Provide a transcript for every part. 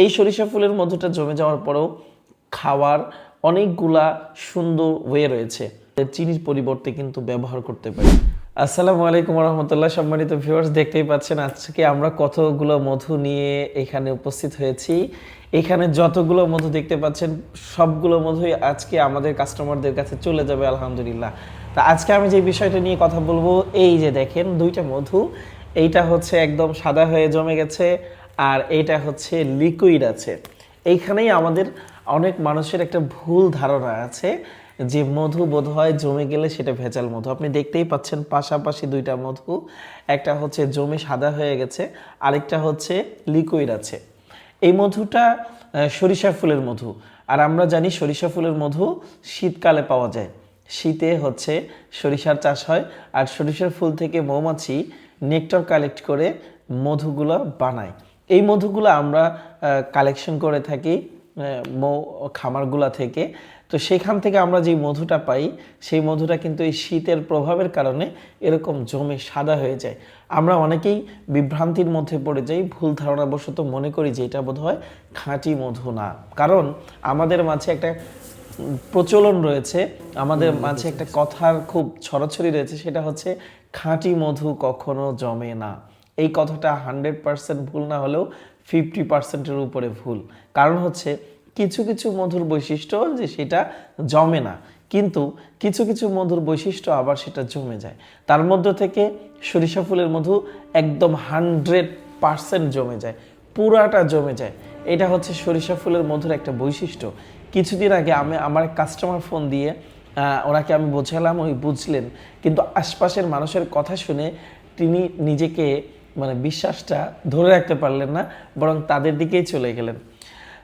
এই সরিষা ফুলের মধুটা জমে যাওয়ার পরেও খাওয়ার অনেকগুলা সুন্দর ওয়ে রয়েছে, চিনির পরিবর্তে কিন্তু ব্যবহার করতে পারি। আসসালামু আলাইকুম রহমতুল্লাহ। সম্মানিত ভিউয়ার্স, দেখতেই পাচ্ছেন আজকে আমরা কতগুলো মধু নিয়ে এখানে উপস্থিত হয়েছি। এখানে যতগুলো মধু দেখতে পাচ্ছেন সবগুলো মধুই আজকে আমাদের কাস্টমারদের কাছে চলে যাবে আলহামদুলিল্লাহ। তা আজকে আমি যে বিষয়টা নিয়ে কথা বলবো, এই যে দেখেন দুইটা মধু, এইটা হচ্ছে একদম সাদা হয়ে জমে গেছে আর এইটা হচ্ছে লিকুইড আছে। এইখানেই আমাদের অনেক মানুষের একটা ভুল ধারণা আছে যে মধু বোধহয় জমে গেলে সেটা ভেজাল মধু। আপনি দেখতেই পাচ্ছেন পাশাপাশি দুইটা মধু, একটা হচ্ছে জমে সাদা হয়ে গেছে, আরেকটা হচ্ছে লিকুইড আছে। এই মধুটা সরিষা ফুলের মধু, আর আমরা জানি সরিষা ফুলের মধু শীতকালে পাওয়া যায়। শীতে হচ্ছে সরিষার চাষ হয়, আর সরিষার ফুল থেকে মৌমাছি নেকটার কালেক্ট করে মধুগুলো বানায়। এই মধুগুলো আমরা কালেকশন করে থাকি মৌ খামারগুলা থেকে। তো সেখান থেকে আমরা যে মধুটা পাই, সেই মধুটা কিন্তু এই শীতের প্রভাবের কারণে এরকম জমে সাদা হয়ে যায়। আমরা অনেকেই বিভ্রান্তির মধ্যে পড়ে যাই, ভুল ধারণাবশত মনে করি যে এটা বোধহয় খাঁটি মধু না। কারণ আমাদের মাঝে একটা প্রচলন রয়েছে, আমাদের মাঝে একটা কথার খুব ছড়াছড়ি রয়েছে, সেটা হচ্ছে খাঁটি মধু কখনো জমে না। এই কথাটা 100% ভুল না হলেও 50%-এর উপরে ভুল। কারণ হচ্ছে কিছু কিছু মধুর বৈশিষ্ট্য যে সেটা জমে না, কিন্তু কিছু কিছু মধুর বৈশিষ্ট্য আবার সেটা জমে যায়। তার মধ্যে থেকে সরিষা ফুলের মধু একদম 100% জমে যায়, পুরাটা জমে যায়। এটা হচ্ছে সরিষা ফুলের মধুর একটা বৈশিষ্ট্য। কিছুদিন আগে আমার কাস্টমার ফোন দিয়ে ওনাকে আমি বোঝালাম, উনি বুঝলেন, কিন্তু আশপাশের মানুষের কথা শুনে তিনি নিজেকে বিশ্বাসটা ধরে রাখতে পারলেন না, বরং তাদের দিকেই চলে গেলেন।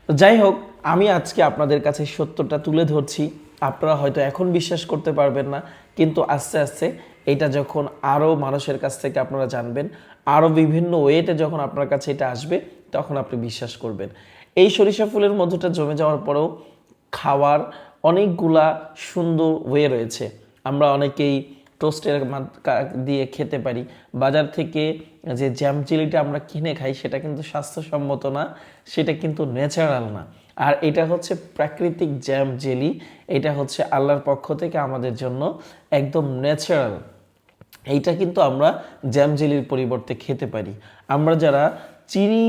তো যাই হোক, আমি আজকে আপনাদের কাছে সত্যটা তুলে ধরছি। আপনারা হয়তো এখন বিশ্বাস করতে পারবেন না, কিন্তু আস্তে আস্তে এটা যখন আরও মানুষের কাছ থেকে আপনারা জানবেন, আরও বিভিন্ন ওয়েতে যখন আপনার কাছে এটা আসবে, তখন আপনি বিশ্বাস করবেন। এই সরিষা ফুলের মধুটা জমে যাওয়ার পরেও খাওয়ার অনেকগুলা সুন্দর ওয়ে রয়েছে। আমরা অনেকেই টোস্টের দিয়ে খেতে পারি। বাজার থেকে যে জ্যাম জেলিটা আমরা কিনে খাই সেটা কিন্তু স্বাস্থ্যসম্মত না, সেটা কিন্তু ন্যাচারাল না। আর এটা হচ্ছে প্রাকৃতিক জ্যাম জেলি, এটা হচ্ছে আল্লাহর পক্ষ থেকে আমাদের জন্য একদম ন্যাচারাল। এইটা কিন্তু আমরা জ্যাম জেলির পরিবর্তে খেতে পারি। আমরা যারা চিনি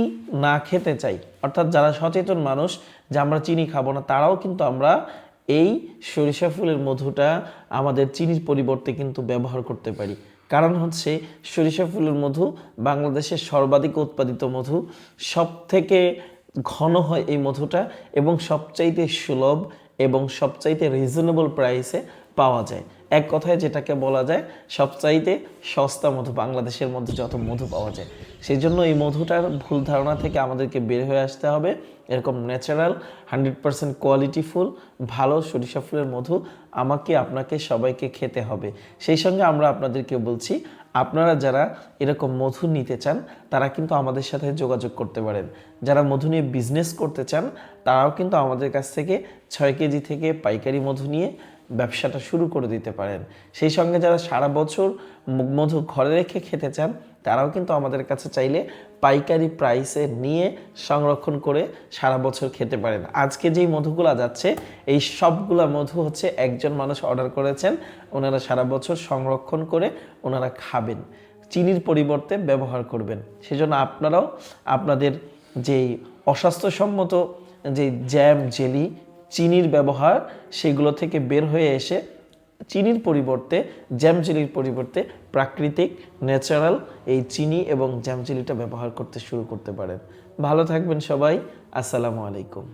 না খেতে চাই, অর্থাৎ যারা সচেতন মানুষ যে আমরা চিনি খাবো না, তারাও কিন্তু আমরা এই সরিষা ফুলের মধুটা আমাদের চিনির পরিবর্তে কিন্তু ব্যবহার করতে পারি। কারণ হচ্ছে সরিষা ফুলের মধু বাংলাদেশের সর্বাধিক উৎপাদিত মধু, সব থেকে ঘন হয় এই মধুটা, এবং সবচাইতে সুলভ এবং সবচাইতে রিজনেবল প্রাইসে পাওয়া যায়। এক কথায় যেটাকে বলা যায় সবচাইতে সস্তা মধু বাংলাদেশের মধ্যে যত মধু পাওয়া যায়। সেই জন্য এই মধুটার ভুল ধারণা থেকে আমাদেরকে বের হয়ে আসতে হবে। এরকম ন্যাচারাল 100% কোয়ালিটিফুল ভালো সরিষা ফুলের মধু আমাকে আপনাকে সবাইকে খেতে হবে। সেই সঙ্গে আমরা আপনাদেরকে বলছি, আপনারা যারা এরকম মধু নিতে চান তারা কিন্তু আমাদের সাথে যোগাযোগ করতে পারেন। যারা মধু নিয়ে বিজনেস করতে চান তারাও কিন্তু আমাদের কাছ থেকে 6 কেজি থেকে পাইকারি মধু নিয়ে ব্যবসাটা শুরু করে দিতে পারেন। সেই সঙ্গে যারা সারা বছর মধু ঘরে রেখে খেতে চান তারাও কিন্তু আমাদের কাছে চাইলে পাইকারি প্রাইসে নিয়ে সংরক্ষণ করে সারা বছর খেতে পারেন। আজকে যেই মধুগুলা যাচ্ছে এই সবগুলা মধু হচ্ছে একজন মানুষ অর্ডার করেছেন, ওনারা সারা বছর সংরক্ষণ করে ওনারা খাবেন, চিনির পরিবর্তে ব্যবহার করবেন। সেজন্য আপনারাও আপনাদের যেই অস্বাস্থ্যসম্মত যে জ্যাম জেলি চিনির ব্যবহার সেগুলো থেকে বের হয়ে এসে চিনির পরিবর্তে জ্যাম জেলির পরিবর্তে প্রাকৃতিক ন্যাচারাল এই চিনি এবং জ্যাম জেলিটা ব্যবহার করতে শুরু করতে পারেন। ভালো থাকবেন সবাই। আসসালামু আলাইকুম।